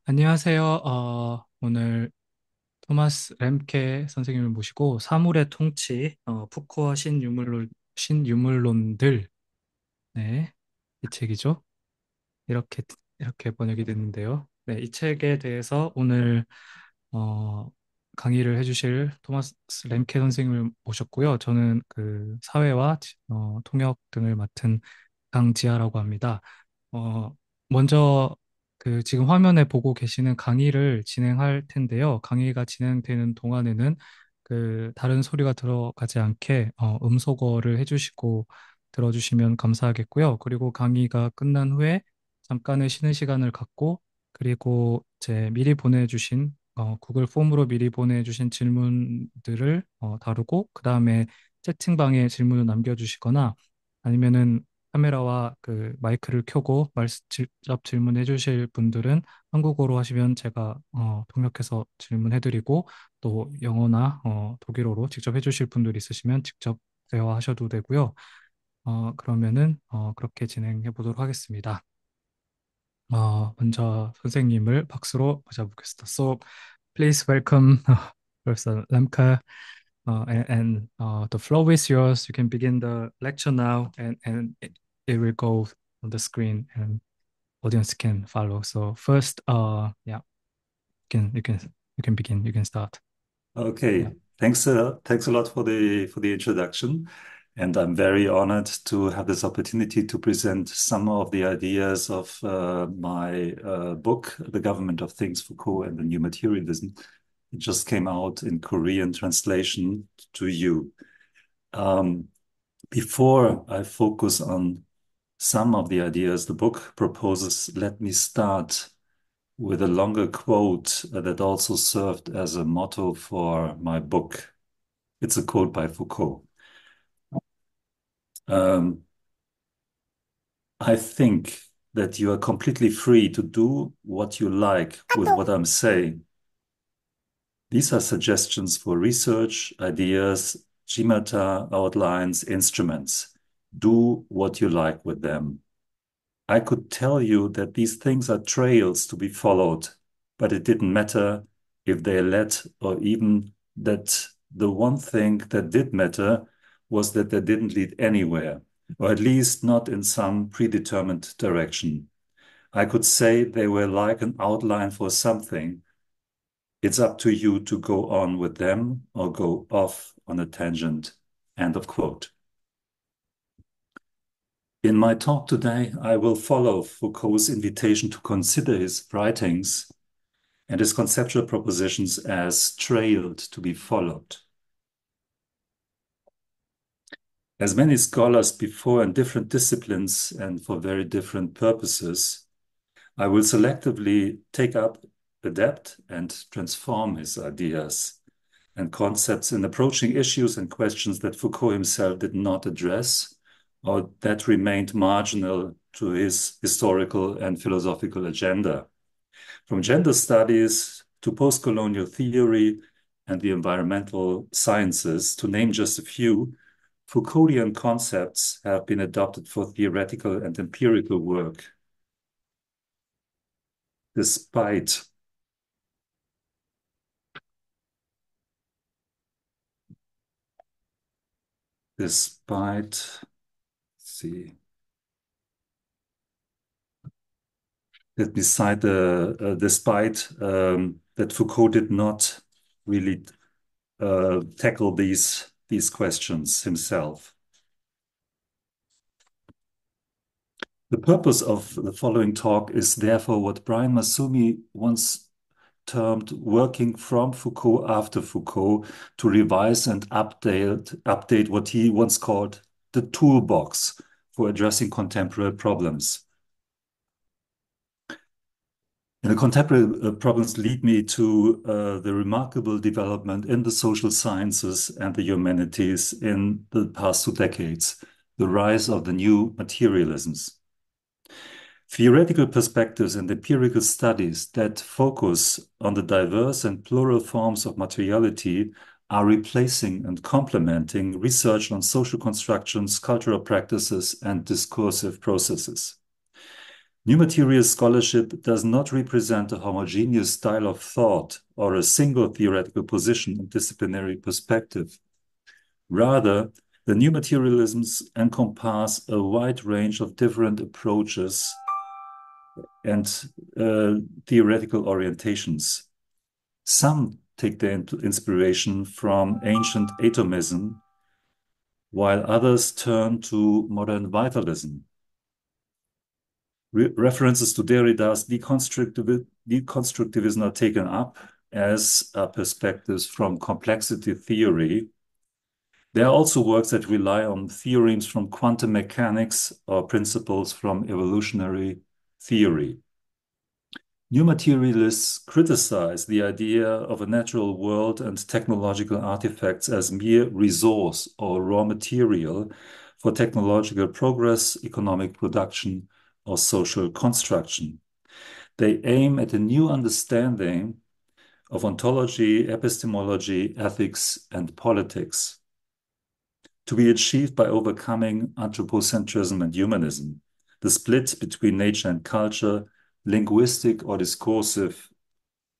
안녕하세요. 오늘 토마스 램케 선생님을 모시고 사물의 통치, 푸코와 신유물론들, 네, 이 책이죠. 이렇게 이렇게 번역이 됐는데요. 네, 이 책에 대해서 오늘 어, 강의를 해주실 토마스 램케 선생님을 모셨고요. 저는 그 사회와 통역 등을 맡은 강지아라고 합니다. 어, 먼저 그 지금 화면에 보고 계시는 강의를 진행할 텐데요. 강의가 진행되는 동안에는 그 다른 소리가 들어가지 않게 음소거를 해주시고 들어주시면 감사하겠고요. 그리고 강의가 끝난 후에 잠깐의 쉬는 시간을 갖고 그리고 제 미리 보내주신 구글 폼으로 미리 보내주신 질문들을 다루고 그 다음에 채팅방에 질문을 남겨주시거나 아니면은 카메라와 그 마이크를 켜고 직접 질문해 주실 분들은 한국어로 하시면 제가 통역해서 질문해드리고 또 영어나 독일어로 직접 해주실 분들 있으시면 직접 대화하셔도 되고요. 그러면은 그렇게 진행해 보도록 하겠습니다. 먼저 선생님을 박수로 맞아보겠습니다. So, please welcome Professor Lemke, and the floor is yours. You can begin the lecture now, and it will go on the screen, and audience can follow. So first, yeah, you can begin. You can start. Yeah. Okay, thanks a lot for the introduction, and I'm very honored to have this opportunity to present some of the ideas of my book, The Government of Things, Foucault and the New Materialism. It just came out in Korean translation to you. Um, Before I focus on some of the ideas the book proposes, let me start with a longer quote that also served as a motto for my book. It's a quote by Foucault. Um, I think that you are completely free to do what you like with what I'm saying. These are suggestions for research, ideas, schemata, outlines, instruments. Do what you like with them. I could tell you that these things are trails to be followed, but it didn't matter if they led, or even that the one thing that did matter was that they didn't lead anywhere, or at least not in some predetermined direction. I could say they were like an outline for something. It's up to you to go on with them or go off on a tangent. End of quote. In my talk today, I will follow Foucault's invitation to consider his writings and his conceptual propositions as trailed to be followed. As many scholars before in different disciplines and for very different purposes, I will selectively take up, adapt, and transform his ideas and concepts in approaching issues and questions that Foucault himself did not address or that remained marginal to his historical and philosophical agenda. From gender studies to post-colonial theory and the environmental sciences, to name just a few, Foucauldian concepts have been adopted for theoretical and empirical work. Despite despite see that beside the despite that Foucault did not really tackle these questions himself. The purpose of the following talk is therefore what Brian Masumi once termed working from Foucault after Foucault to revise and update what he once called the toolbox for addressing contemporary problems. And the contemporary problems lead me to the remarkable development in the social sciences and the humanities in the past 2 decades, the rise of the new materialisms. Theoretical perspectives and empirical studies that focus on the diverse and plural forms of materiality are replacing and complementing research on social constructions, cultural practices, and discursive processes. New material scholarship does not represent a homogeneous style of thought or a single theoretical position and disciplinary perspective. Rather, the new materialisms encompass a wide range of different approaches and theoretical orientations. Some take their inspiration from ancient atomism, while others turn to modern vitalism. References to Derrida's deconstructivism are taken up as perspectives from complexity theory. There are also works that rely on theorems from quantum mechanics or principles from evolutionary theory. New materialists criticize the idea of a natural world and technological artifacts as mere resource or raw material for technological progress, economic production, or social construction. They aim at a new understanding of ontology, epistemology, ethics, and politics, to be achieved by overcoming anthropocentrism and humanism, the split between nature and culture, linguistic or discursive,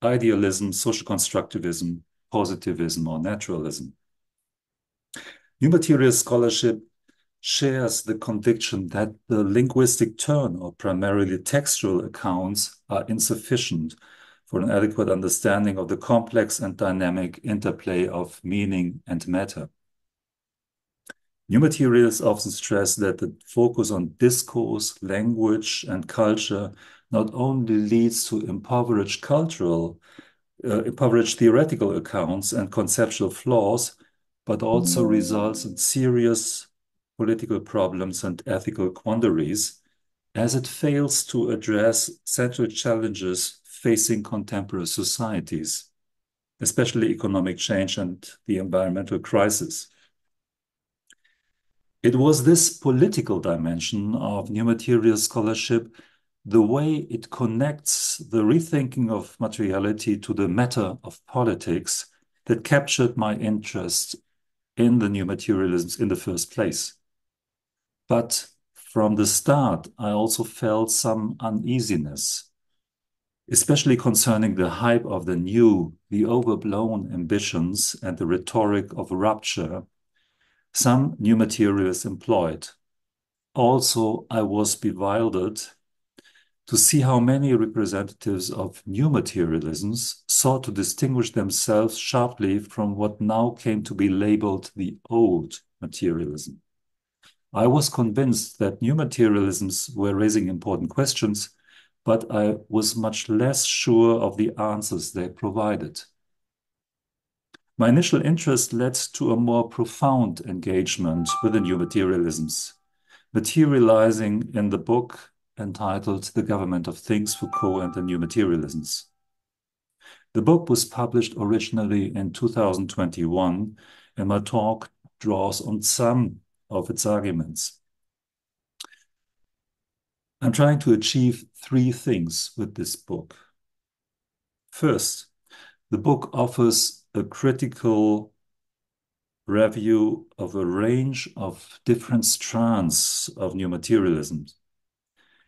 idealism, social constructivism, positivism, or naturalism. New material scholarship shares the conviction that the linguistic turn or primarily textual accounts are insufficient for an adequate understanding of the complex and dynamic interplay of meaning and matter. New materials often stress that the focus on discourse, language, and culture not only leads to impoverished theoretical accounts and conceptual flaws, but also results in serious political problems and ethical quandaries, as it fails to address central challenges facing contemporary societies, especially economic change and the environmental crisis. It was this political dimension of new material scholarship, the way it connects the rethinking of materiality to the matter of politics, that captured my interest in the new materialisms in the first place. But from the start, I also felt some uneasiness, especially concerning the hype of the new, the overblown ambitions and the rhetoric of rupture some new materialists employed. Also, I was bewildered to see how many representatives of new materialisms sought to distinguish themselves sharply from what now came to be labeled the old materialism. I was convinced that new materialisms were raising important questions, but I was much less sure of the answers they provided. My initial interest led to a more profound engagement with the new materialisms, materializing in the book entitled The Government of Things, Foucault and the New Materialisms. The book was published originally in 2021, and my talk draws on some of its arguments. I'm trying to achieve three things with this book. First, the book offers a critical review of a range of different strands of new materialism.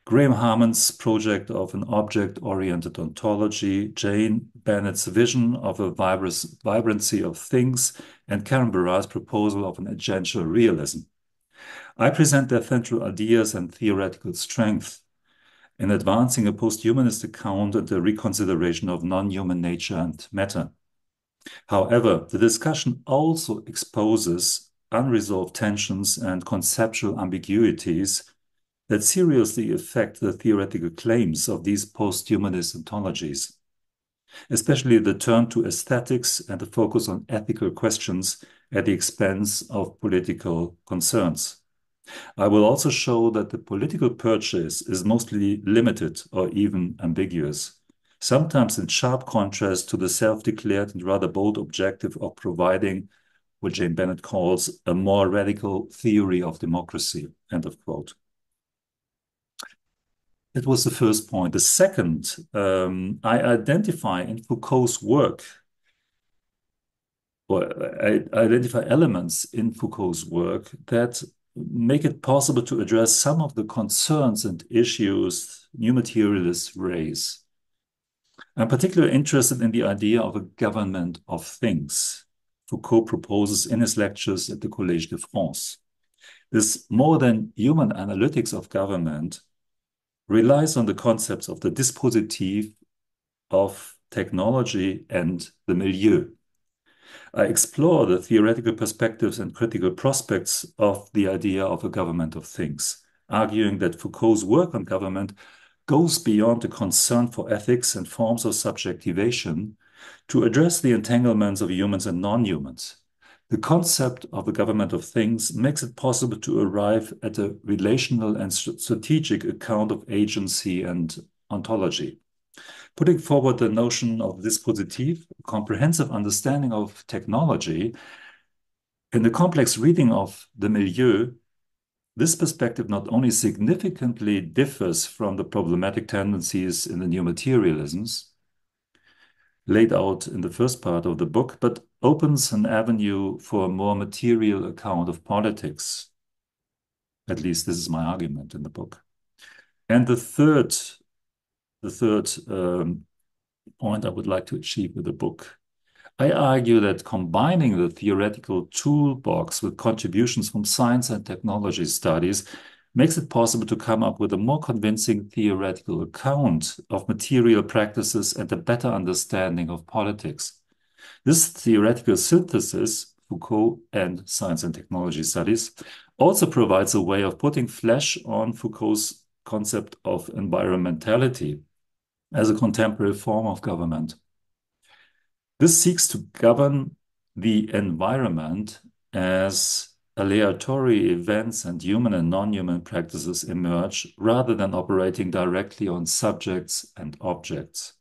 Graham Harman's project of an object-oriented ontology, Jane Bennett's vision of a vibrancy of things, and Karen Barra's proposal of an agential realism. I present their central ideas and theoretical strength in advancing a post-humanist account and a reconsideration of non-human nature and matter. However, the discussion also exposes unresolved tensions and conceptual ambiguities that seriously affect the theoretical claims of these post-humanist ontologies, especially the turn to aesthetics and the focus on ethical questions at the expense of political concerns. I will also show that the political purchase is mostly limited or even ambiguous, sometimes in sharp contrast to the self-declared and rather bold objective of providing what Jane Bennett calls a more radical theory of democracy, end of quote. That was the first point. The second, I identify in Foucault's work, or I identify elements in Foucault's work that make it possible to address some of the concerns and issues new materialists raise. I'm particularly interested in the idea of a government of things Foucault proposes in his lectures at the Collège de France. This more than human analytics of government relies on the concepts of the dispositif, of technology, and the milieu. I explore the theoretical perspectives and critical prospects of the idea of a government of things, arguing that Foucault's work on government goes beyond the concern for ethics and forms of subjectivation to address the entanglements of humans and non-humans. The concept of a government of things makes it possible to arrive at a relational and strategic account of agency and ontology. Putting forward the notion of dispositif, a comprehensive understanding of technology, in the complex reading of the milieu, this perspective not only significantly differs from the problematic tendencies in the new materialisms laid out in the first part of the book, but opens an avenue for a more material account of politics. At least this is my argument in the book. And the third point I would like to achieve with the book, I argue that combining the theoretical toolbox with contributions from science and technology studies makes it possible to come up with a more convincing theoretical account of material practices and a better understanding of politics. This theoretical synthesis, Foucault and science and technology studies, also provides a way of putting flesh on Foucault's concept of environmentality as a contemporary form of government. This seeks to govern the environment as aleatory events and human and non-human practices emerge rather than operating directly on subjects and objects.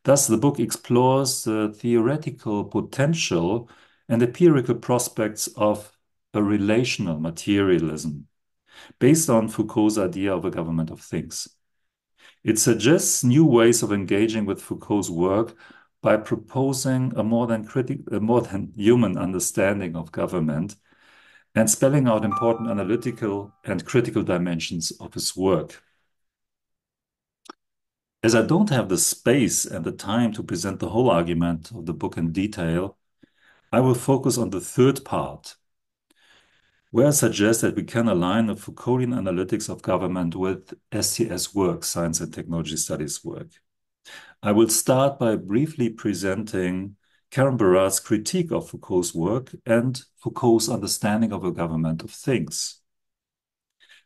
Thus, the book explores the theoretical potential and empirical prospects of a relational materialism based on Foucault's idea of a government of things. It suggests new ways of engaging with Foucault's work by proposing a more than human understanding of government and spelling out important analytical and critical dimensions of his work. As I don't have the space and the time to present the whole argument of the book in detail, I will focus on the third part, where I suggest that we can align the Foucauldian analytics of government with STS work, science and technology studies work. I will start by briefly presenting Karen Barat's critique of Foucault's work and Foucault's understanding of a government of things.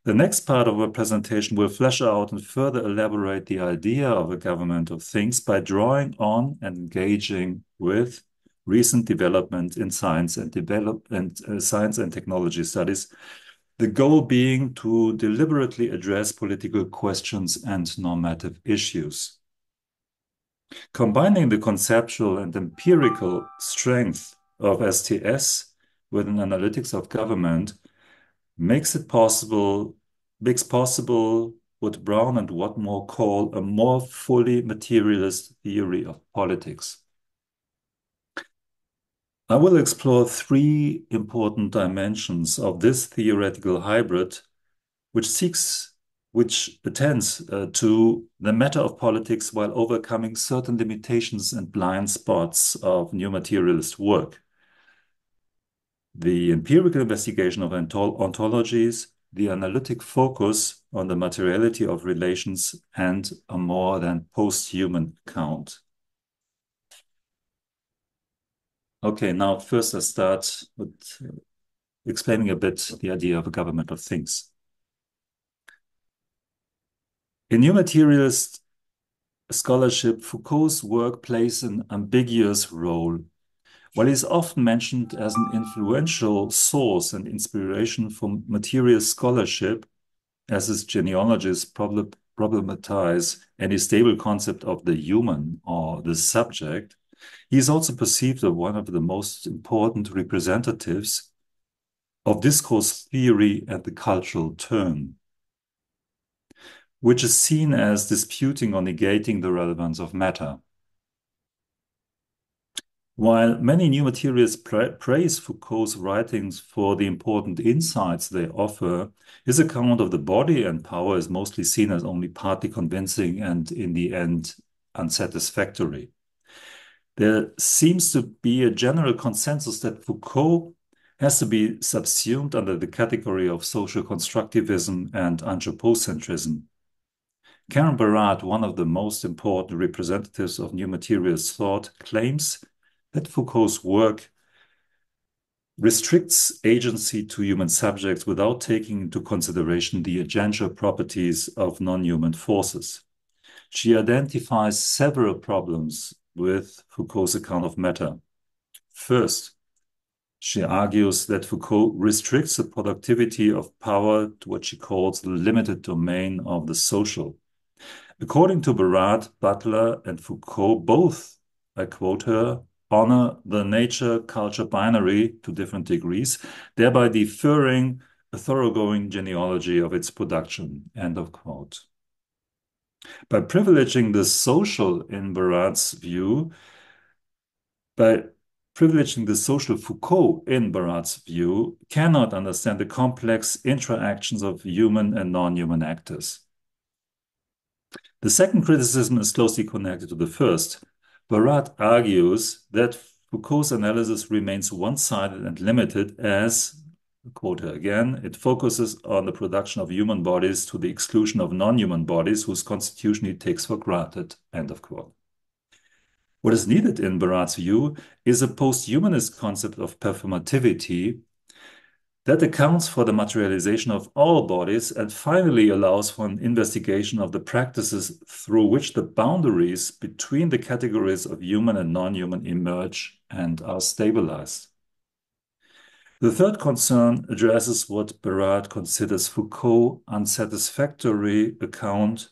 The next part of our presentation will flesh out and further elaborate the idea of a government of things by drawing on and engaging with recent development in science and technology studies, the goal being to deliberately address political questions and normative issues. Combining the conceptual and empirical strength of STS with an analytics of government makes possible what Brown and Whatmore call a more fully materialist theory of politics. I will explore three important dimensions of this theoretical hybrid, which attends to the matter of politics while overcoming certain limitations and blind spots of new materialist work. The empirical investigation of ontologies, the analytic focus on the materiality of relations, and a more than post-human account. Okay, now first I start with explaining a bit the idea of a government of things. In new materialist scholarship, Foucault's work plays an ambiguous role. While he is often mentioned as an influential source and inspiration for material scholarship, as his genealogists problematize any stable concept of the human or the subject, he is also perceived as one of the most important representatives of discourse theory and the cultural turn, which is seen as disputing or negating the relevance of matter. While many new materials praise Foucault's writings for the important insights they offer, his account of the body and power is mostly seen as only partly convincing and, in the end, unsatisfactory. There seems to be a general consensus that Foucault has to be subsumed under the category of social constructivism and anthropocentrism. Karen Barad, one of the most important representatives of new materialist thought, claims that Foucault's work restricts agency to human subjects without taking into consideration the agential properties of non-human forces. She identifies several problems with Foucault's account of matter. First, she argues that Foucault restricts the productivity of power to what she calls the limited domain of the social. According to Barad, Butler, and Foucault, both, I quote her, honor the nature-culture binary to different degrees, thereby deferring a thoroughgoing genealogy of its production, end of quote. By privileging the social in Barad's view, by privileging the social Foucault in Barad's view cannot understand the complex interactions of human and non-human actors. The second criticism is closely connected to the first. Barad argues that Foucault's analysis remains one-sided and limited as, quote her again, it focuses on the production of human bodies to the exclusion of non-human bodies whose constitution it takes for granted, end of quote. What is needed in Barad's view is a post-humanist concept of performativity that accounts for the materialization of all bodies and finally allows for an investigation of the practices through which the boundaries between the categories of human and non-human emerge and are stabilized. The third concern addresses what Barad considers Foucault's unsatisfactory account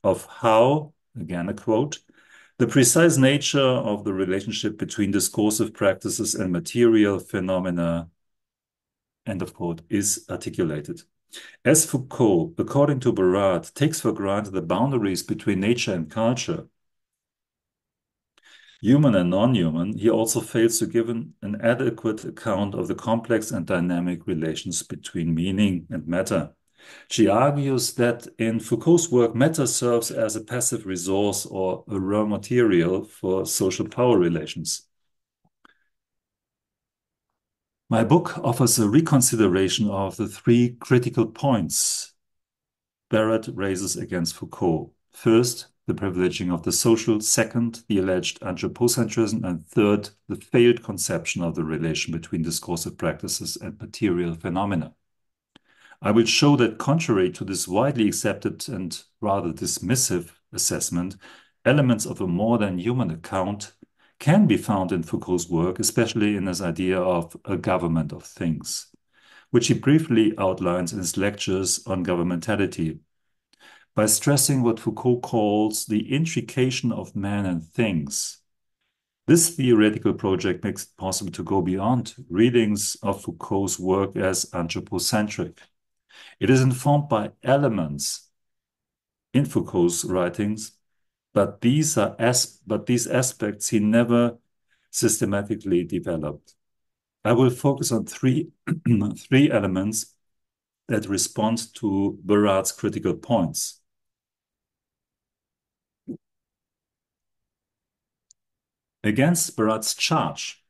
of how, again a quote, the precise nature of the relationship between discursive practices and material phenomena, end of quote, is articulated. As Foucault, according to Barad, takes for granted the boundaries between nature and culture, human and non-human, he also fails to give an adequate account of the complex and dynamic relations between meaning and matter. She argues that in Foucault's work, matter serves as a passive resource or a raw material for social power relations. My book offers a reconsideration of the three critical points Barad raises against Foucault. First, the privileging of the social. Second, the alleged anthropocentrism. And third, the failed conception of the relation between discursive practices and material phenomena. I will show that contrary to this widely accepted and rather dismissive assessment, elements of a more than human account can be found in Foucault's work, especially in his idea of a government of things, which he briefly outlines in his lectures on governmentality. By stressing what Foucault calls the intrication of man and things, this theoretical project makes it possible to go beyond readings of Foucault's work as anthropocentric. It is informed by elements in Foucault's writings, but these aspects he never systematically developed. I will focus on three elements that respond to Barad's critical points. Against Barad's charge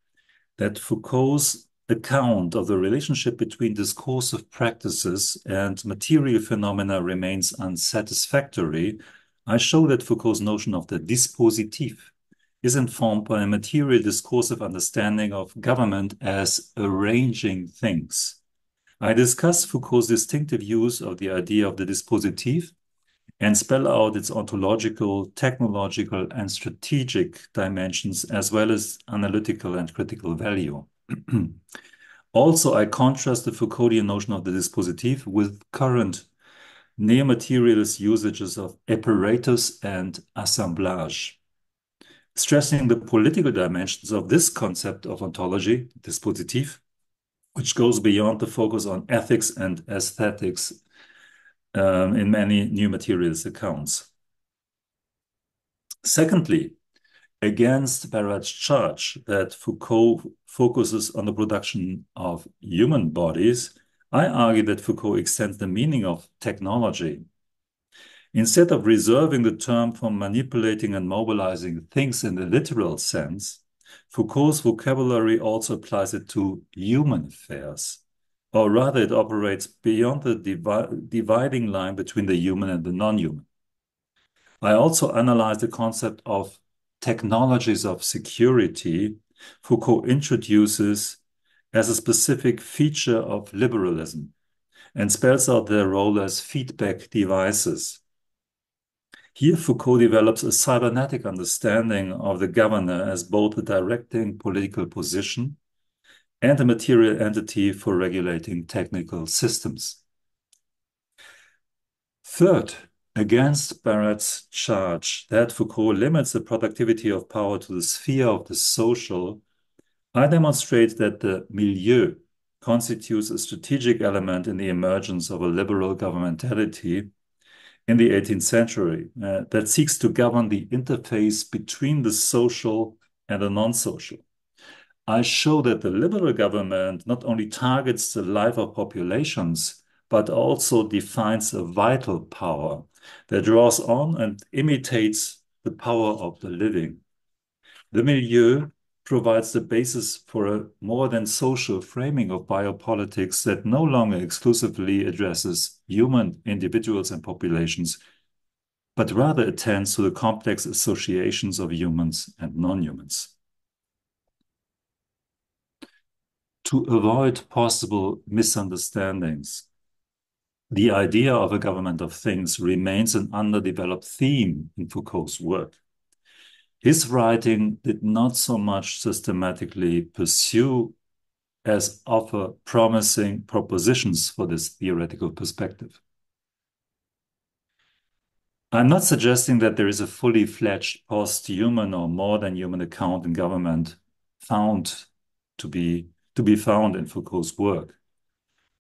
that Foucault's account of the relationship between discursive practices and material phenomena remains unsatisfactory, I show that Foucault's notion of the dispositif is informed by a material discursive understanding of government as arranging things. I discuss Foucault's distinctive use of the idea of the dispositif and spell out its ontological, technological, and strategic dimensions, as well as analytical and critical value. Also, I contrast the Foucauldian notion of the dispositif with current neo-materialist usages of apparatus and assemblage, stressing the political dimensions of this concept of ontology, dispositif, which goes beyond the focus on ethics and aesthetics in many new materialist accounts. Secondly, Against Barrett's charge that Foucault focuses on the production of human bodies, I argue that Foucault extends the meaning of technology. Instead of reserving the term for manipulating and mobilizing things in the literal sense, Foucault's vocabulary also applies it to human affairs, or rather, it operates beyond the dividing line between the human and the non-human. I also analyze the concept of technologies of security Foucault introduces as a specific feature of liberalism and spells out their role as feedback devices. Here, Foucault develops a cybernetic understanding of the governor as both a directing political position and a material entity for regulating technical systems. Third, against Barrett's charge that Foucault limits the productivity of power to the sphere of the social, I demonstrate that the milieu constitutes a strategic element in the emergence of a liberal governmentality in the 18th century that seeks to govern the interface between the social and the non-social. I show that the liberal government not only targets the life of populations, but also defines a vital power that draws on and imitates the power of the living. The milieu provides the basis for a more than social framing of biopolitics that no longer exclusively addresses human individuals and populations, but rather attends to the complex associations of humans and non-humans. To avoid possible misunderstandings, the idea of a government of things remains an underdeveloped theme in Foucault's work. His writing did not so much systematically pursue as offer promising propositions for this theoretical perspective. I'm not suggesting that there is a fully fledged post-human or more than human account in government found to be found in Foucault's work.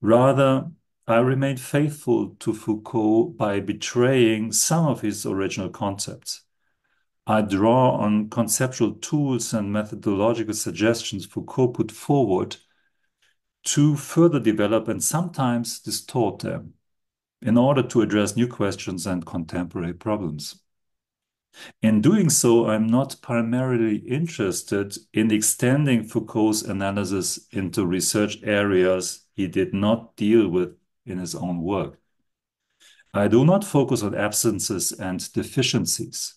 Rather, I remain faithful to Foucault by betraying some of his original concepts. I draw on conceptual tools and methodological suggestions Foucault put forward to further develop and sometimes distort them in order to address new questions and contemporary problems. In doing so, I'm not primarily interested in extending Foucault's analysis into research areas he did not deal with in his own work. I do not focus on absences and deficiencies.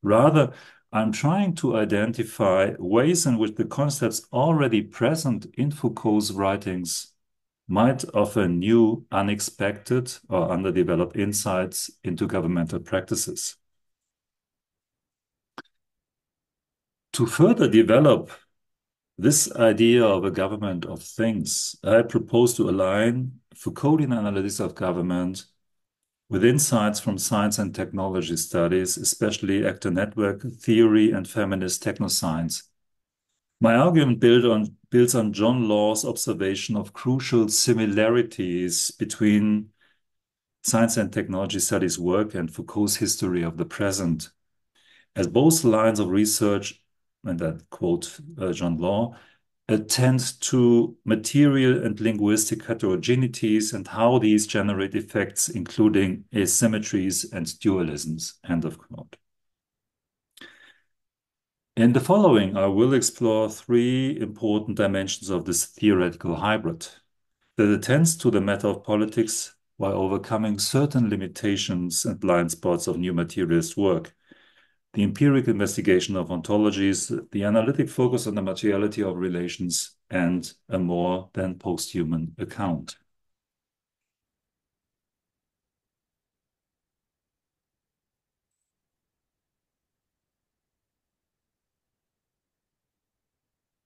Rather, I'm trying to identify ways in which the concepts already present in Foucault's writings might offer new, unexpected, or underdeveloped insights into governmental practices. To further develop this idea of a government of things, I propose to align Foucauldian analysis of government with insights from science and technology studies, especially actor network theory and feminist technoscience. My argument builds on John Law's observation of crucial similarities between science and technology studies work and Foucault's history of the present, as both lines of research, and that quote John Law, attend to material and linguistic heterogeneities and how these generate effects, including asymmetries and dualisms, end of quote. In the following, I will explore three important dimensions of this theoretical hybrid that attends to the matter of politics while overcoming certain limitations and blind spots of new materialist work: the empirical investigation of ontologies, the analytic focus on the materiality of relations, and a more than post-human account.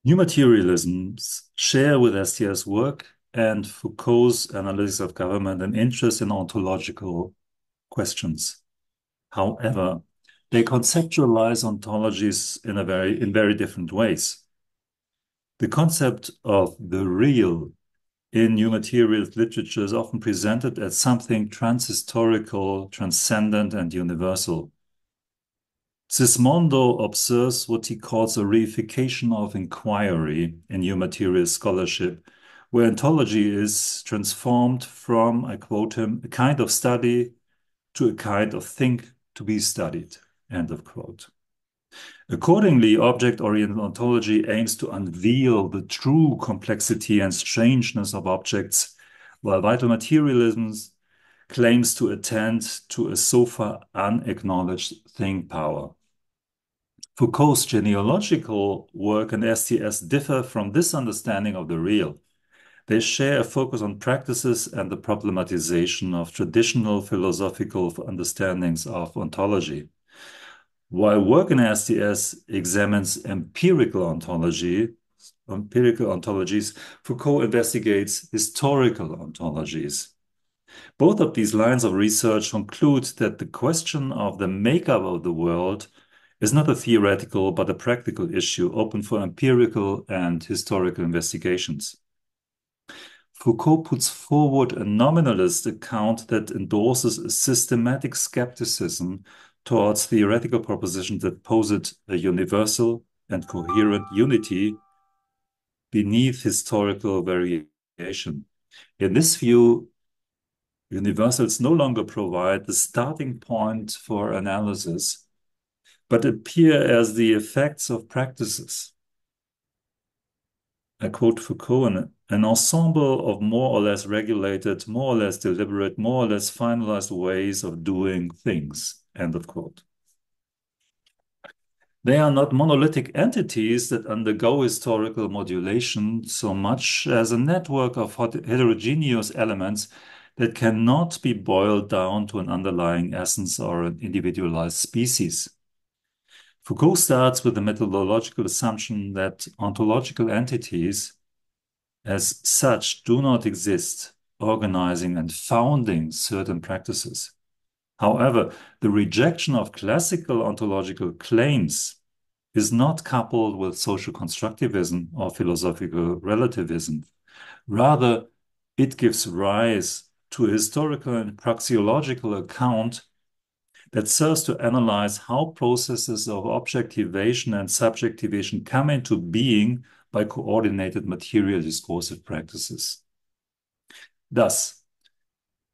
New materialisms share with STS work and Foucault's analysis of government an interest in ontological questions. However, they conceptualize ontologies in very different ways. The concept of the real in new materialist literature is often presented as something transhistorical, transcendent, and universal. Sismondo observes what he calls a reification of inquiry in new material scholarship, where ontology is transformed from, I quote him, a kind of study to a kind of thing to be studied, end of quote. Accordingly, object-oriented ontology aims to unveil the true complexity and strangeness of objects, while vital materialism claims to attend to a so far unacknowledged thing power. Foucault's genealogical work and STS differ from this understanding of the real. They share a focus on practices and the problematization of traditional philosophical understandings of ontology. While work in STS examines empirical ontologies, Foucault investigates historical ontologies. Both of these lines of research conclude that the question of the makeup of the world is not a theoretical but a practical issue open for empirical and historical investigations. Foucault puts forward a nominalist account that endorses a systematic skepticism towards theoretical propositions that posit a universal and coherent unity beneath historical variation. In this view, universals no longer provide the starting point for analysis, but appear as the effects of practices. I quote Foucault, an ensemble of more or less regulated, more or less deliberate, more or less finalized ways of doing things, end of quote. They are not monolithic entities that undergo historical modulation so much as a network of heterogeneous elements that cannot be boiled down to an underlying essence or an individualized species. Foucault starts with the methodological assumption that ontological entities as such do not exist, organizing and founding certain practices. However, the rejection of classical ontological claims is not coupled with social constructivism or philosophical relativism. Rather, it gives rise to a historical and praxeological account that serves to analyze how processes of objectivation and subjectivation come into being by coordinated material discursive practices. Thus,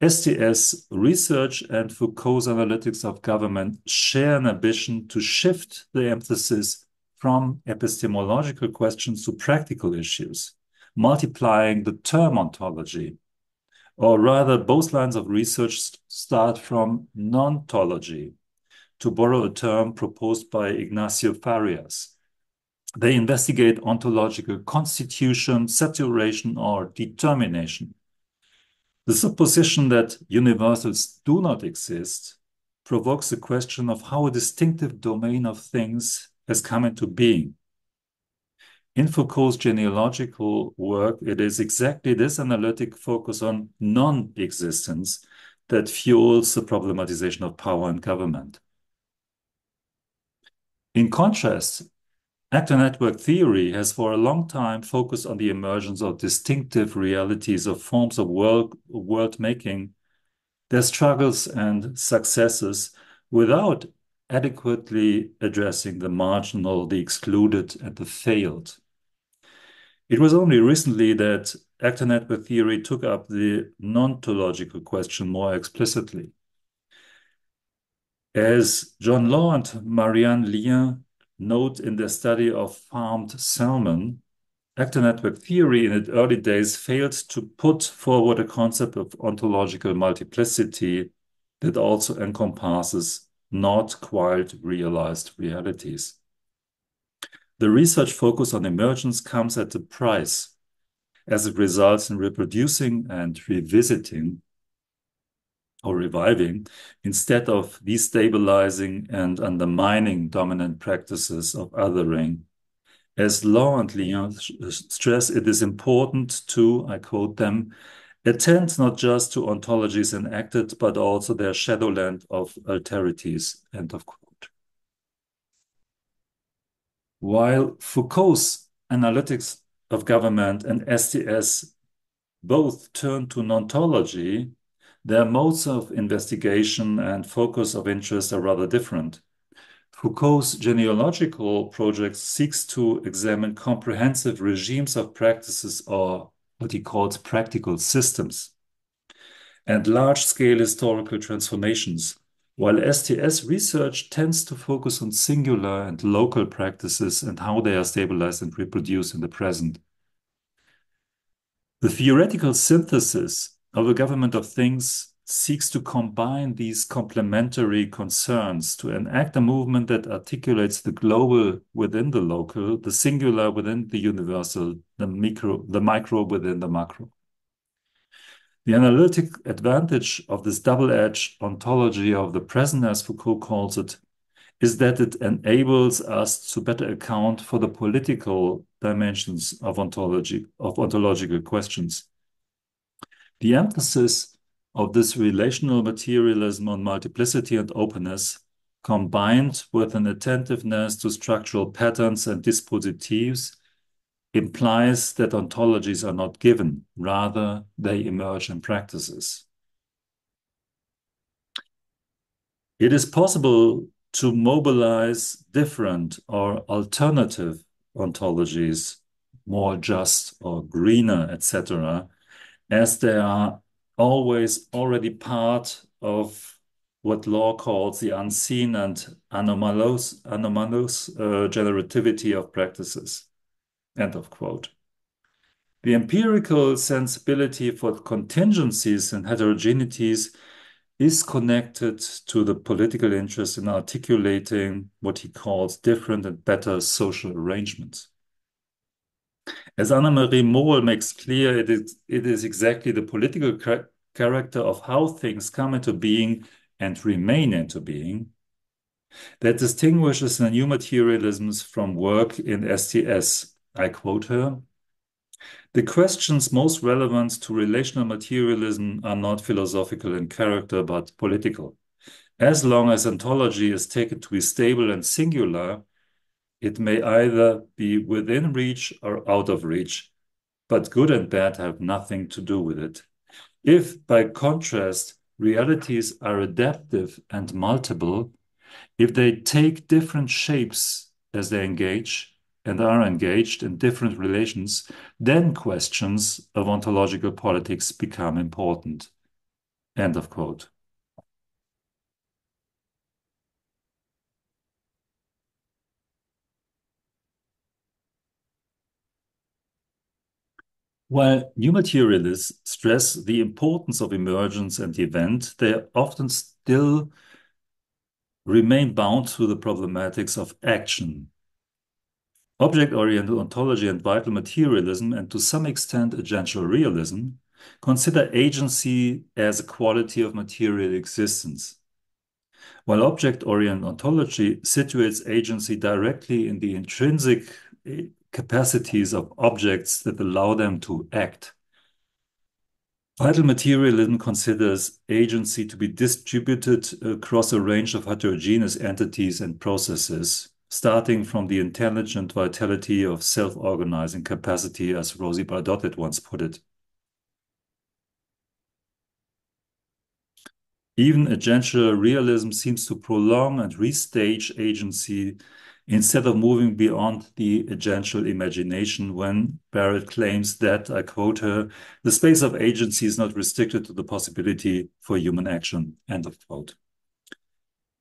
STS research and Foucault's analytics of government share an ambition to shift the emphasis from epistemological questions to practical issues, multiplying the term ontology. Or rather, both lines of research start from nontology, to borrow a term proposed by Ignacio Farias. They investigate ontological constitution, saturation, or determination. The supposition that universals do not exist provokes the question of how a distinctive domain of things has come into being. In Foucault's genealogical work, it is exactly this analytic focus on non-existence that fuels the problematization of power and government. In contrast, actor network theory has for a long time focused on the emergence of distinctive realities of forms of world making, their struggles and successes, without adequately addressing the marginal, the excluded, and the failed. It was only recently that actor network theory took up the nontological question more explicitly. As John Law and Marianne Lien note in their study of farmed salmon, actor network theory in its early days failed to put forward a concept of ontological multiplicity that also encompasses not quite realized realities. The research focus on emergence comes at a price, as it results in reproducing and revisiting or reviving instead of destabilizing and undermining dominant practices of othering. As Law and Lien stress, it is important to, I quote them, attend not just to ontologies enacted, but also their shadowland of alterities, end of quote. While Foucault's analytics of government and STS both turn to nontology, their modes of investigation and focus of interest are rather different. Foucault's genealogical project seeks to examine comprehensive regimes of practices, or what he calls practical systems, and large-scale historical transformations, while STS research tends to focus on singular and local practices and how they are stabilized and reproduced in the present. The theoretical synthesis of a government of things seeks to combine these complementary concerns to enact a movement that articulates the global within the local, the singular within the universal, the micro within the macro. The analytic advantage of this double-edged ontology of the present, as Foucault calls it, is that it enables us to better account for the political dimensions of ontological questions. The emphasis of this relational materialism on multiplicity and openness, combined with an attentiveness to structural patterns and dispositives, implies that ontologies are not given, rather they emerge in practices. It is possible to mobilize different or alternative ontologies, more just or greener, etc., as they are always already part of what law calls the unseen and anomalous generativity of practices. End of quote. The empirical sensibility for contingencies and heterogeneities is connected to the political interest in articulating what he calls different and better social arrangements. As Anna-Marie Mohl makes clear, it is exactly the political character of how things come into being and remain into being that distinguishes the new materialisms from work in STS. I quote her: "The questions most relevant to relational materialism are not philosophical in character, but political. As long as ontology is taken to be stable and singular, it may either be within reach or out of reach, but good and bad have nothing to do with it. If, by contrast, realities are adaptive and multiple, if they take different shapes as they engage and are engaged in different relations, then questions of ontological politics become important." End of quote. While new materialists stress the importance of emergence and event, they often still remain bound to the problematics of action. Object-oriented ontology and vital materialism, and to some extent agential realism, consider agency as a quality of material existence, while object-oriented ontology situates agency directly in the intrinsic capacities of objects that allow them to act. Vital materialism considers agency to be distributed across a range of heterogeneous entities and processes, starting from the intelligent vitality of self-organizing capacity, as Rosie Bardottet once put it. Even agential realism seems to prolong and restage agency instead of moving beyond the agential imagination, when Barrett claims that, I quote her, "the space of agency is not restricted to the possibility for human action." End of quote.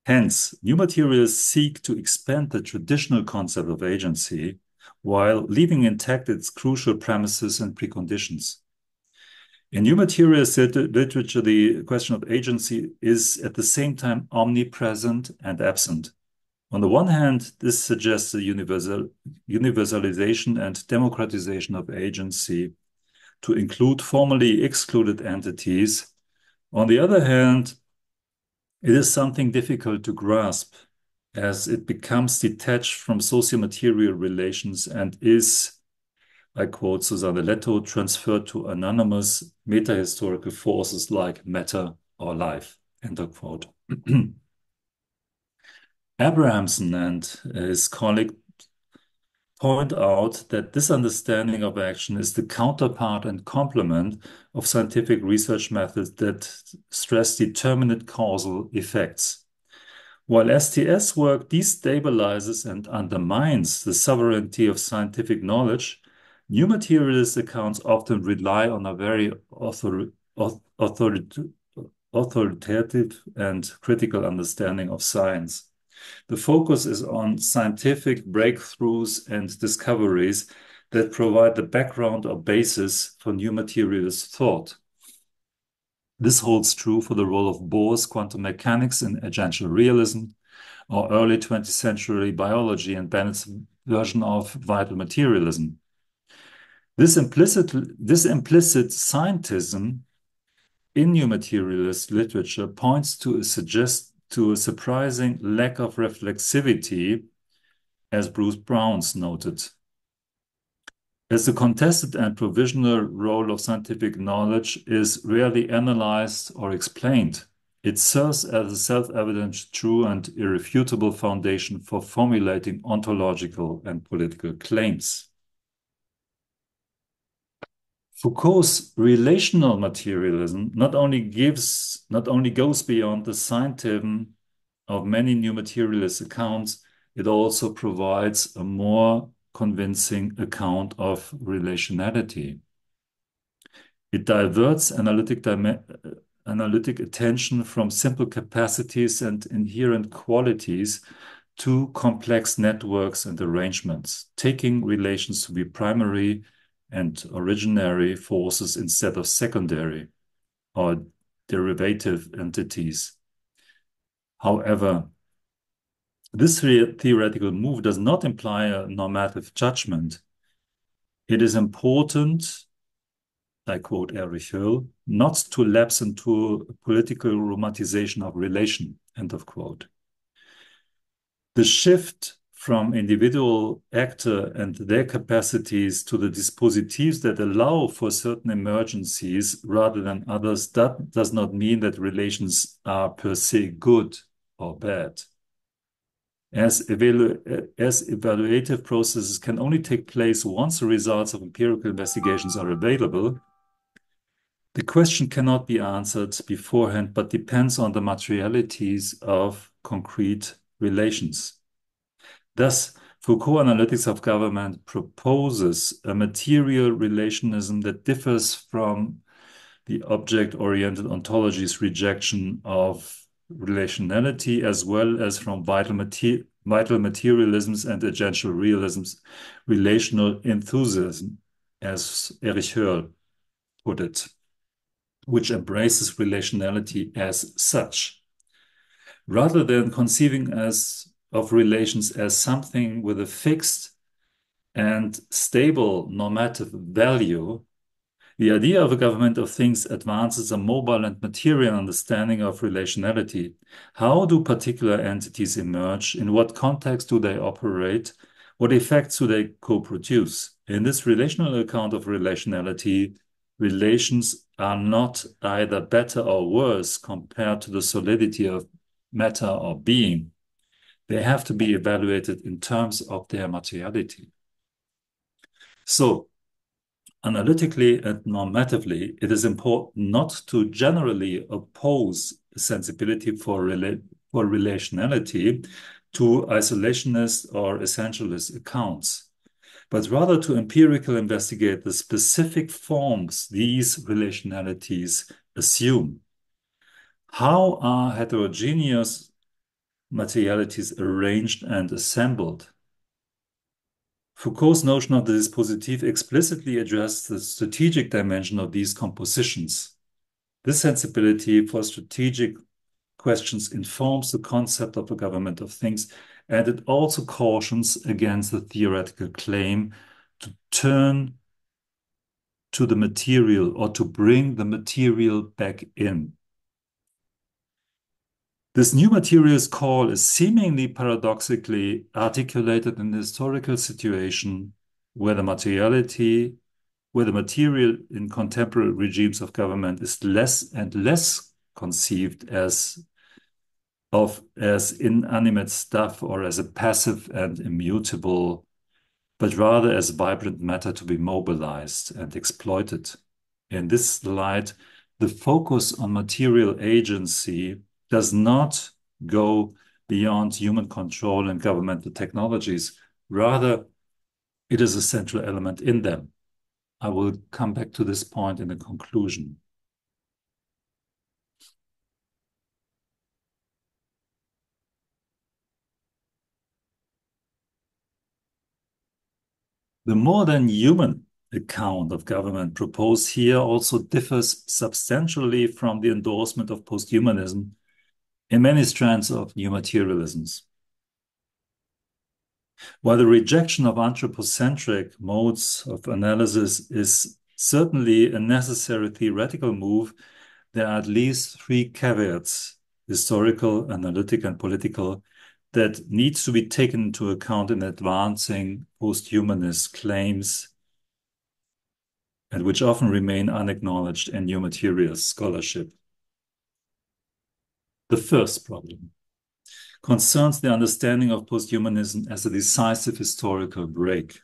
Hence, new materials seek to expand the traditional concept of agency while leaving intact its crucial premises and preconditions. In new materials literature, the question of agency is at the same time omnipresent and absent. On the one hand, this suggests a universalization and democratization of agency to include formerly excluded entities. On the other hand, it is something difficult to grasp, as it becomes detached from socio-material relations and is, I quote Susanne Letto, transferred to anonymous meta-historical forces like matter or life. End of quote. Abrahamson and his colleague point out that this understanding of action is the counterpart and complement of scientific research methods that stress determinate causal effects. While STS work destabilizes and undermines the sovereignty of scientific knowledge, new materialist accounts often rely on a very authoritative and critical understanding of science. The focus is on scientific breakthroughs and discoveries that provide the background or basis for new materialist thought. This holds true for the role of Bohr's quantum mechanics in agential realism, or early 20th century biology and Bennett's version of vital materialism. This implicit scientism in new materialist literature points to a surprising lack of reflexivity, as Bruce Brown's noted. As the contested and provisional role of scientific knowledge is rarely analyzed or explained, it serves as a self-evident, true, and irrefutable foundation for formulating ontological and political claims. Foucault's relational materialism not only goes beyond the scientism of many new materialist accounts, it also provides a more convincing account of relationality. It diverts analytic attention from simple capacities and inherent qualities to complex networks and arrangements, taking relations to be primary and originary forces instead of secondary or derivative entities. However, this theoretical move does not imply a normative judgment. It is important, I quote Erich Höll, not to lapse into a political romanticization of relation, end of quote. The shift from individual actor and their capacities to the dispositives that allow for certain emergencies rather than others, that does not mean that relations are per se good or bad. As evaluative processes can only take place once the results of empirical investigations are available, the question cannot be answered beforehand, but depends on the materialities of concrete relations. Thus, Foucault analytics of government proposes a material relationism that differs from the object-oriented ontology's rejection of relationality, as well as from vital materialism's and agential realism's relational enthusiasm, as Erich Höll put it, which embraces relationality as such. Rather than conceiving of relations as something with a fixed and stable normative value, the idea of a government of things advances a mobile and material understanding of relationality. How do particular entities emerge? In what context do they operate? What effects do they co-produce? In this relational account of relationality, relations are not either better or worse compared to the solidity of matter or being. They have to be evaluated in terms of their materiality. So, analytically and normatively, it is important not to generally oppose sensibility for relationality to isolationist or essentialist accounts, but rather to empirically investigate the specific forms these relationalities assume. How are heterogeneous materialities arranged and assembled? Foucault's notion of the dispositif explicitly addressed the strategic dimension of these compositions. This sensibility for strategic questions informs the concept of a government of things, and it also cautions against the theoretical claim to turn to the material or to bring the material back in. This new materialist call is seemingly paradoxically articulated in the historical situation where the material in contemporary regimes of government is less and less conceived as inanimate stuff or as a passive and immutable, but rather as vibrant matter to be mobilized and exploited. In this light, the focus on material agency does not go beyond human control and governmental technologies. Rather, it is a central element in them. I will come back to this point in the conclusion. The more than human account of government proposed here also differs substantially from the endorsement of posthumanism in many strands of new materialisms. While the rejection of anthropocentric modes of analysis is certainly a necessary theoretical move, there are at least three caveats, historical, analytic, and political, that needs to be taken into account in advancing posthumanist claims and which often remain unacknowledged in new materials scholarship. The first problem concerns the understanding of posthumanism as a decisive historical break.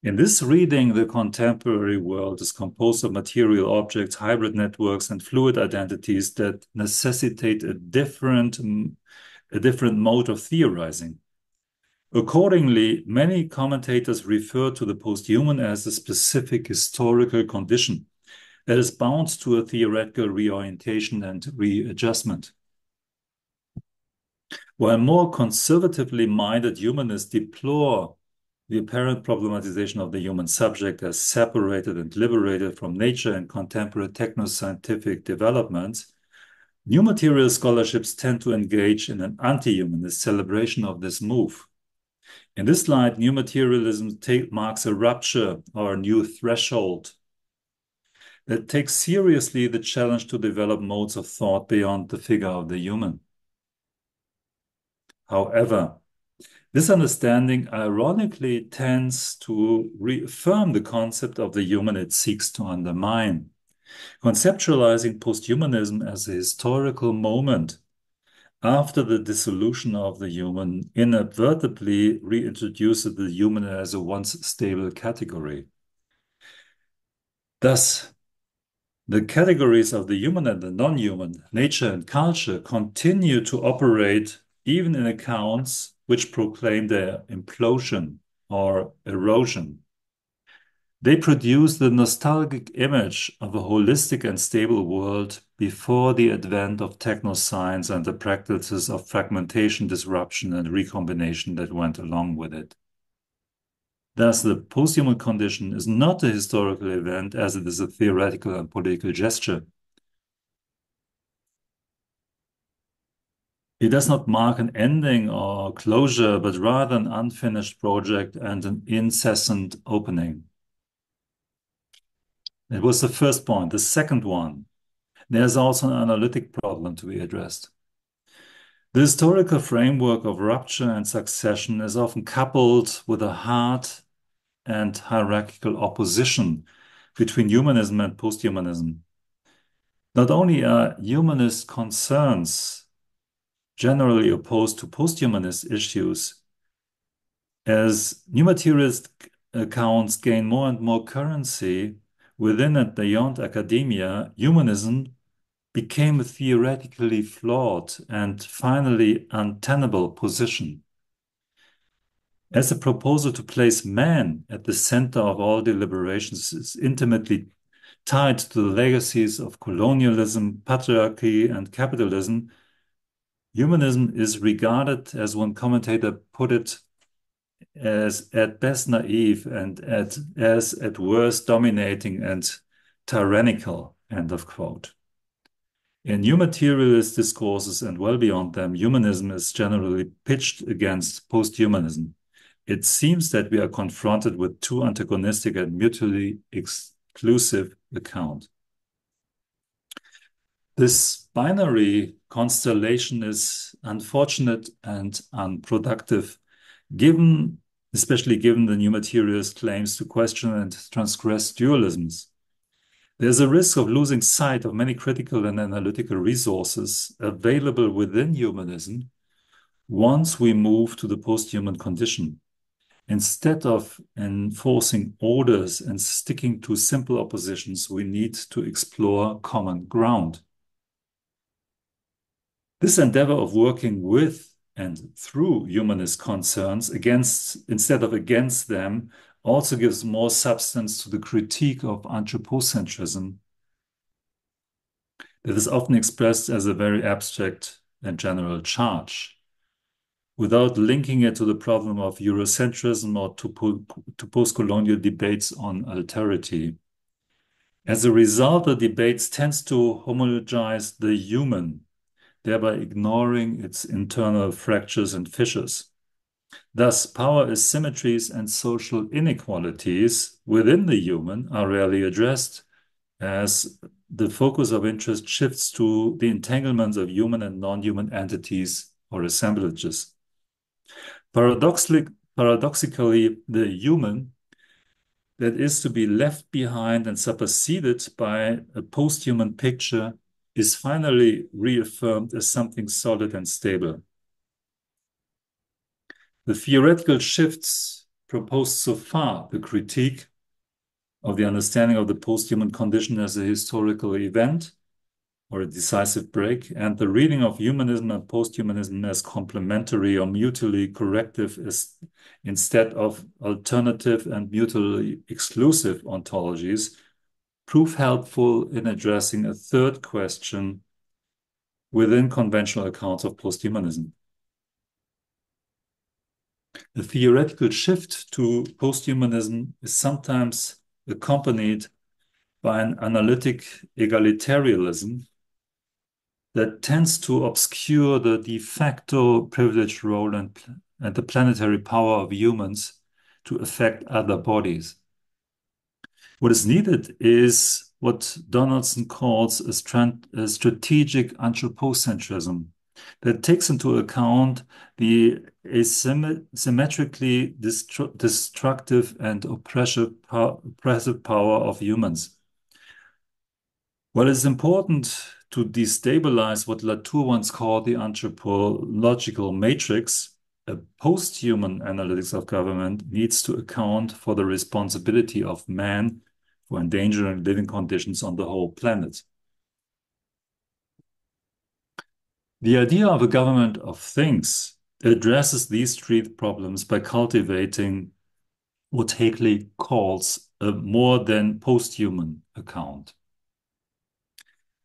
In this reading, the contemporary world is composed of material objects, hybrid networks, and fluid identities that necessitate a different mode of theorizing. Accordingly, many commentators refer to the posthuman as a specific historical condition that is bound to a theoretical reorientation and readjustment. While more conservatively minded humanists deplore the apparent problematization of the human subject as separated and liberated from nature in contemporary techno-scientific developments, new material scholarships tend to engage in an anti-humanist celebration of this move. In this light, new materialism marks a rupture or a new threshold that takes seriously the challenge to develop modes of thought beyond the figure of the human. However, this understanding ironically tends to reaffirm the concept of the human it seeks to undermine. Conceptualizing posthumanism as a historical moment after the dissolution of the human inadvertently reintroduces the human as a once stable category. Thus, the categories of the human and the non-human, nature and culture, continue to operate even in accounts which proclaim their implosion or erosion. They produce the nostalgic image of a holistic and stable world before the advent of technoscience and the practices of fragmentation, disruption, and recombination that went along with it. Thus, the posthuman condition is not a historical event as it is a theoretical and political gesture. It does not mark an ending or closure, but rather an unfinished project and an incessant opening. It was the first point. The second one, there's also an analytic problem to be addressed. The historical framework of rupture and succession is often coupled with a hard and hierarchical opposition between humanism and posthumanism. Not only are humanist concerns generally opposed to posthumanist issues, as new materialist accounts gain more and more currency within and beyond academia, humanism became a theoretically flawed and finally untenable position. As a proposal to place man at the center of all deliberations is intimately tied to the legacies of colonialism, patriarchy, and capitalism, humanism is regarded, as one commentator put it, as at best naive and at worst dominating and tyrannical, end of quote. In new materialist discourses and well beyond them, humanism is generally pitched against posthumanism. It seems that we are confronted with two antagonistic and mutually exclusive accounts. This binary constellation is unfortunate and unproductive, especially given the new materialist claims to question and transgress dualisms. There's a risk of losing sight of many critical and analytical resources available within humanism once we move to the post-human condition. Instead of enforcing orders and sticking to simple oppositions, we need to explore common ground. This endeavor of working with and through humanist concerns instead of against them also gives more substance to the critique of anthropocentrism that is often expressed as a very abstract and general charge, without linking it to the problem of Eurocentrism or to post-colonial debates on alterity. As a result, the debates tends to homologize the human, thereby ignoring its internal fractures and fissures. Thus, power asymmetries and social inequalities within the human are rarely addressed, as the focus of interest shifts to the entanglements of human and non-human entities or assemblages. Paradoxically, the human that is to be left behind and superseded by a post-human picture is finally reaffirmed as something solid and stable. The theoretical shifts proposed so far, the critique of the understanding of the post-human condition as a historical event or a decisive break, and the reading of humanism and post-humanism as complementary or mutually corrective instead of alternative and mutually exclusive ontologies, prove helpful in addressing a third question within conventional accounts of post-humanism. The theoretical shift to post-humanism is sometimes accompanied by an analytic egalitarianism that tends to obscure the de facto privileged role and the planetary power of humans to affect other bodies. What is needed is what Donaldson calls a strategic anthropocentrism that takes into account the asymmetrically destructive and oppressive power of humans. Well, it's important to destabilize what Latour once called the anthropological matrix. A post-human analytics of government needs to account for the responsibility of man for endangering living conditions on the whole planet. The idea of a government of things addresses these three problems by cultivating what Haeckel calls a more than post-human account.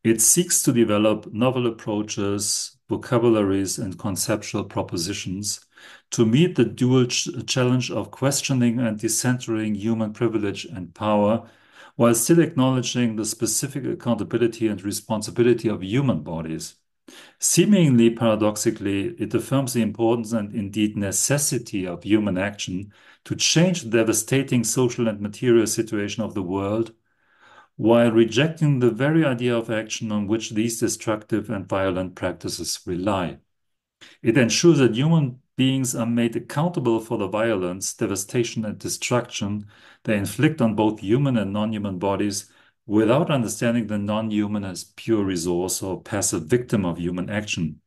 It seeks to develop novel approaches, vocabularies, and conceptual propositions to meet the dual challenge of questioning and decentering human privilege and power, while still acknowledging the specific accountability and responsibility of human bodies. Seemingly paradoxically, it affirms the importance and indeed necessity of human action to change the devastating social and material situation of the world, while rejecting the very idea of action on which these destructive and violent practices rely. It ensures that human beings are made accountable for the violence, devastation, and destruction they inflict on both human and non-human bodies, without understanding the non-human as pure resource or passive victim of human action.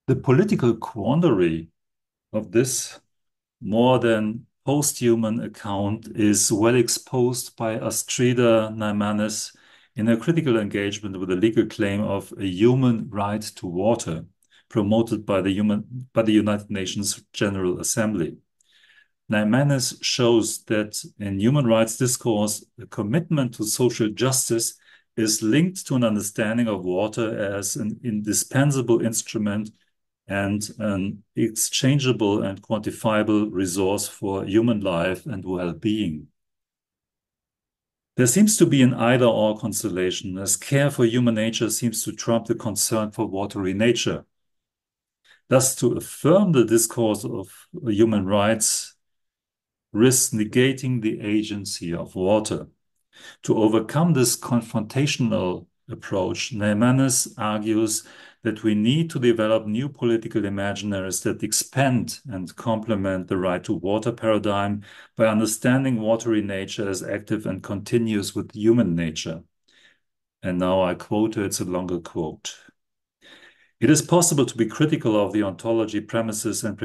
The political quandary of this more than post-human account is well exposed by Astrida Naimanis in her critical engagement with the legal claim of a human right to water, promoted by the United Nations General Assembly. Naimanis shows that in human rights discourse, the commitment to social justice is linked to an understanding of water as an indispensable instrument and an exchangeable and quantifiable resource for human life and well-being. There seems to be an either-or constellation, as care for human nature seems to trump the concern for watery nature. Thus, to affirm the discourse of human rights risks negating the agency of water. To overcome this confrontational approach, Naimanis argues that we need to develop new political imaginaries that expand and complement the right to water paradigm by understanding watery nature as active and continuous with human nature. And now I quote her, it's a longer quote. It is possible to be critical of the ontology, premises, and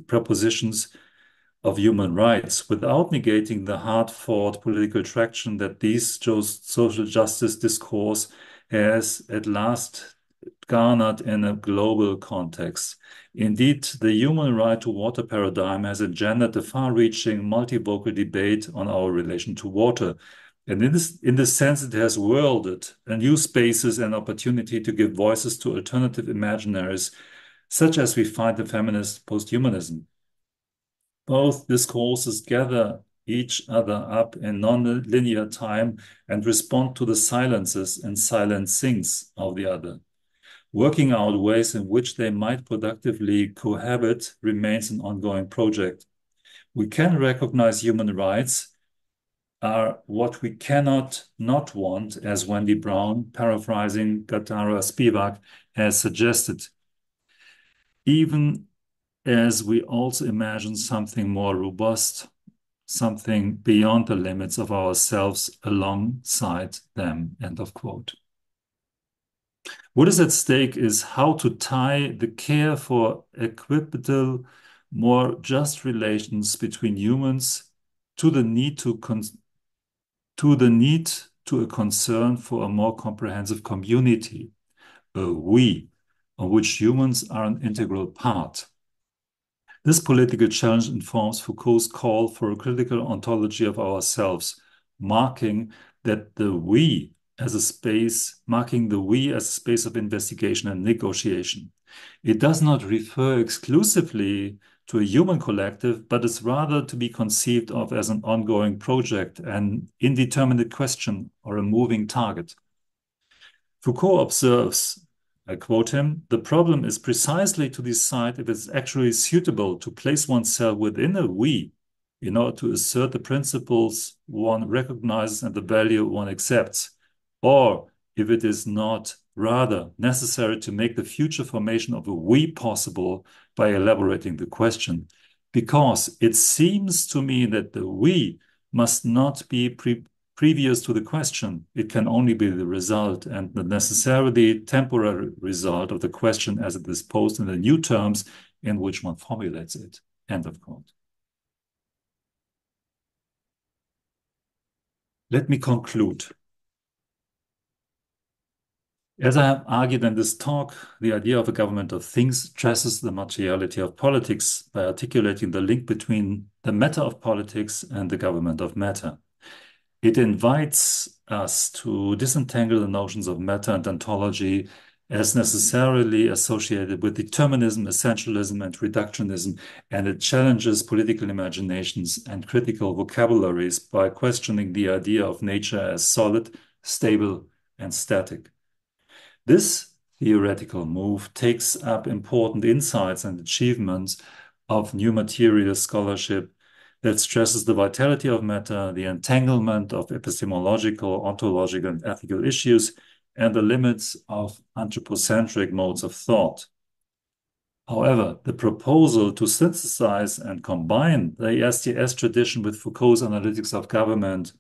propositions of human rights without negating the hard-fought political traction that these social justice discourse has at last garnered in a global context. Indeed, the human right to water paradigm has engendered a far-reaching, multivocal debate on our relation to water. And in this sense, it has worlded a new spaces and opportunity to give voices to alternative imaginaries, such as we find in feminist posthumanism. Both discourses gather each other up in non-linear time and respond to the silences and silencings of the other. Working out ways in which they might productively cohabit remains an ongoing project. We can recognize human rights are what we cannot not want, as Wendy Brown, paraphrasing Gatara Spivak, has suggested, even as we also imagine something more robust, something beyond the limits of ourselves alongside them, end of quote. What is at stake is how to tie the care for equitable, more just relations between humans to the need to a concern for a more comprehensive community, a we, of which humans are an integral part. This political challenge informs Foucault's call for a critical ontology of ourselves, marking the we as a space of investigation and negotiation. It does not refer exclusively to a human collective, but is rather to be conceived of as an ongoing project, an indeterminate question, or a moving target. Foucault observes, I quote him, "The problem is precisely to decide if it's actually suitable to place oneself within a we in order to assert the principles one recognizes and the value one accepts, or if it is not rather necessary to make the future formation of a we possible by elaborating the question, because it seems to me that the we must not be previous to the question. It can only be the result and the necessarily temporary result of the question as it is posed in the new terms in which one formulates it." End of quote. Let me conclude. As I have argued in this talk, the idea of a government of things stresses the materiality of politics by articulating the link between the matter of politics and the government of matter. It invites us to disentangle the notions of matter and ontology as necessarily associated with determinism, essentialism, and reductionism, and it challenges political imaginations and critical vocabularies by questioning the idea of nature as solid, stable, and static. This theoretical move takes up important insights and achievements of new material scholarship that stresses the vitality of matter, the entanglement of epistemological, ontological, and ethical issues, and the limits of anthropocentric modes of thought. However, the proposal to synthesize and combine the STS tradition with Foucault's analytics of government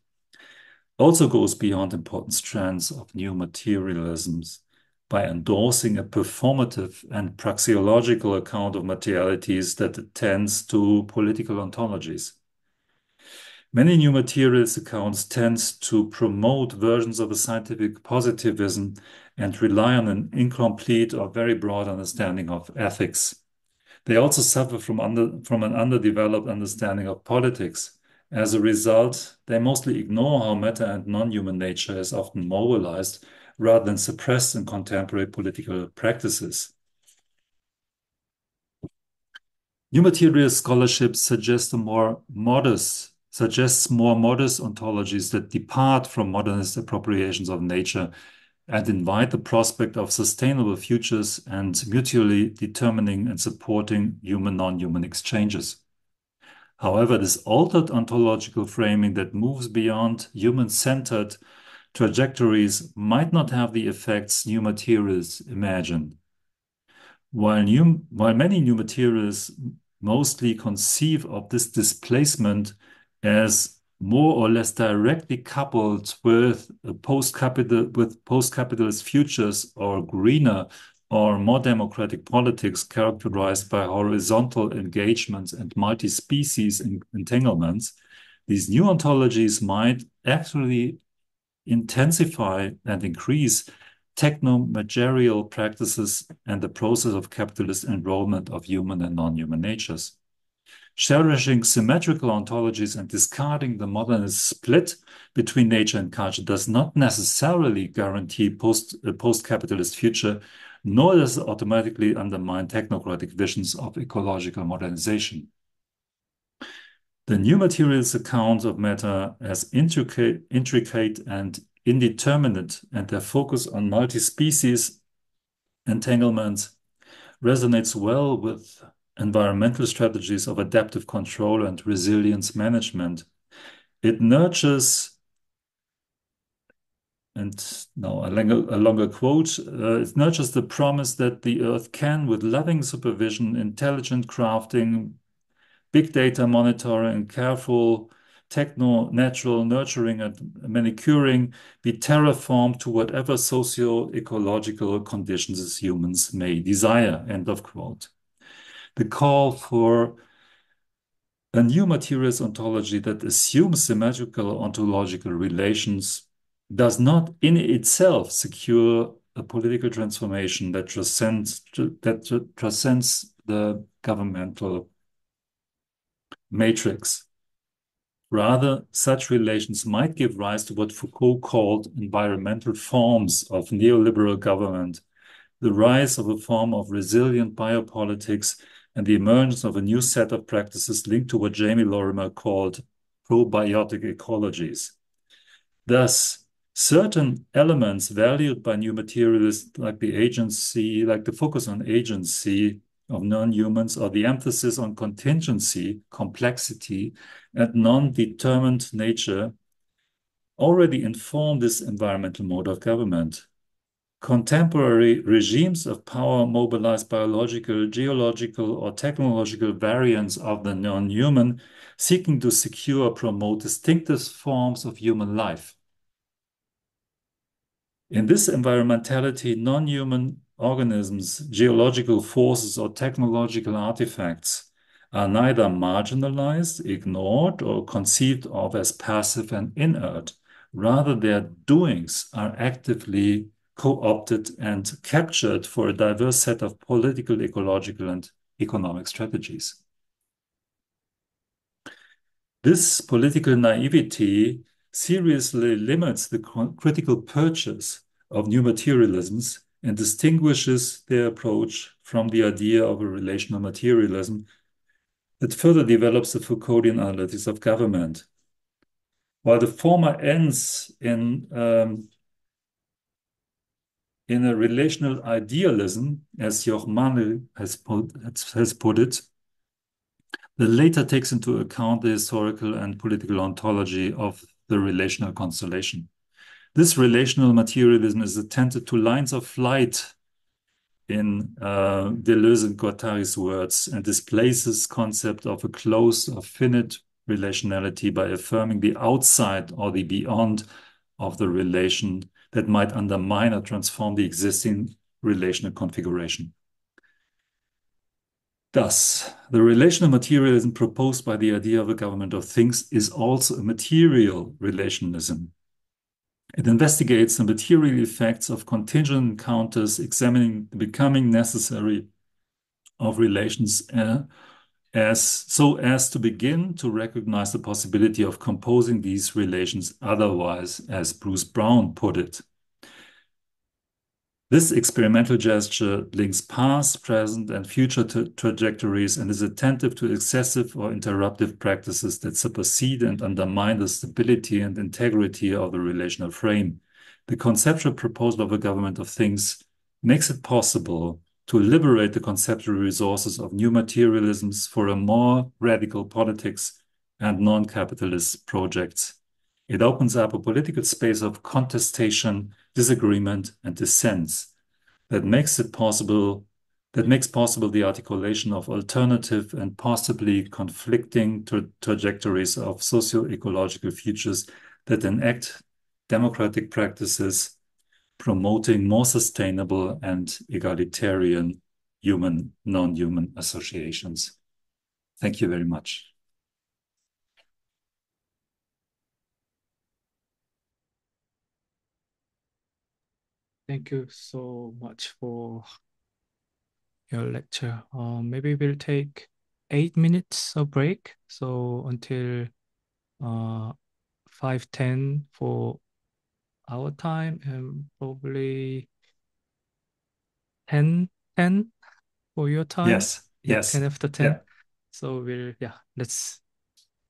also goes beyond important strands of new materialisms by endorsing a performative and praxeological account of materialities that attends to political ontologies. Many new materials accounts tend to promote versions of a scientific positivism and rely on an incomplete or very broad understanding of ethics. They also suffer from an underdeveloped understanding of politics. As a result, they mostly ignore how matter and non-human nature is often mobilized rather than suppressed in contemporary political practices. New material scholarship suggests more modest ontologies that depart from modernist appropriations of nature and invite the prospect of sustainable futures and mutually determining and supporting human-non-human exchanges. However, this altered ontological framing that moves beyond human-centered trajectories might not have the effects new materials imagine. While many new materials mostly conceive of this displacement as more or less directly coupled with post-capitalist futures or greener or more democratic politics characterized by horizontal engagements and multi-species entanglements, these new ontologies might actually intensify and increase techno-material practices and the process of capitalist enrollment of human and non-human natures. Cherishing symmetrical ontologies and discarding the modernist split between nature and culture does not necessarily guarantee a post-capitalist future, nor does it automatically undermine technocratic visions of ecological modernization. The new materials account of matter as intricate and indeterminate, and their focus on multi-species entanglements resonates well with environmental strategies of adaptive control and resilience management. It nurtures, and now a longer quote, it nurtures the promise that the Earth can, with loving supervision, intelligent crafting, big data monitoring, careful techno-natural nurturing and manicuring, be terraformed to whatever socio-ecological conditions humans may desire, end of quote. The call for a new materials ontology that assumes symmetrical ontological relations does not in itself secure a political transformation that transcends the governmental matrix. Rather, such relations might give rise to what Foucault called environmental forms of neoliberal government, the rise of a form of resilient biopolitics, and the emergence of a new set of practices linked to what Jamie Lorimer called probiotic ecologies. Thus, certain elements valued by new materialists, like the focus on agency of non-humans, or the emphasis on contingency, complexity, and non-determined nature, already inform this environmental mode of government. Contemporary regimes of power mobilize biological, geological, or technological variants of the non-human, seeking to secure or promote distinctive forms of human life. In this environmentality, non-human organisms, geological forces, or technological artifacts are neither marginalized, ignored, or conceived of as passive and inert. Rather, their doings are actively co-opted and captured for a diverse set of political, ecological, and economic strategies. This political naivety seriously limits the critical purchase of new materialisms and distinguishes their approach from the idea of a relational materialism that further develops the Foucauldian analytics of government. While the former ends in a relational idealism, as Joch has put it, the later takes into account the historical and political ontology of the relational constellation. This relational materialism is attentive to lines of flight in Deleuze and Guattari's words, and displaces concept of a closed or finite relationality by affirming the outside or the beyond of the relation that might undermine or transform the existing relational configuration. Thus, the relational materialism proposed by the idea of a government of things is also a material relationalism. It investigates the material effects of contingent encounters, examining the becoming necessary of relations so as to begin to recognize the possibility of composing these relations otherwise, as Bruce Brown put it. This experimental gesture links past, present, and future trajectories and is attentive to excessive or interruptive practices that supersede and undermine the stability and integrity of the relational frame. The conceptual proposal of a government of things makes it possible to liberate the conceptual resources of new materialisms for a more radical politics and non-capitalist projects. It opens up a political space of contestation, disagreement, and dissent that makes possible the articulation of alternative and possibly conflicting trajectories of socio-ecological futures that enact democratic practices promoting more sustainable and egalitarian human, non-human associations. Thank you very much. Thank you so much for your lecture. Maybe we'll take 8 minutes of break. So until uh 5:10 for our time and probably 10:10 for your time. Yes, Yeah, 10 yes. after Yeah. 10. So let's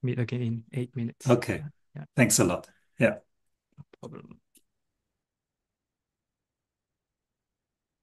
meet again in 8 minutes. Okay. Yeah, yeah, Thanks a lot. Yeah. no problem.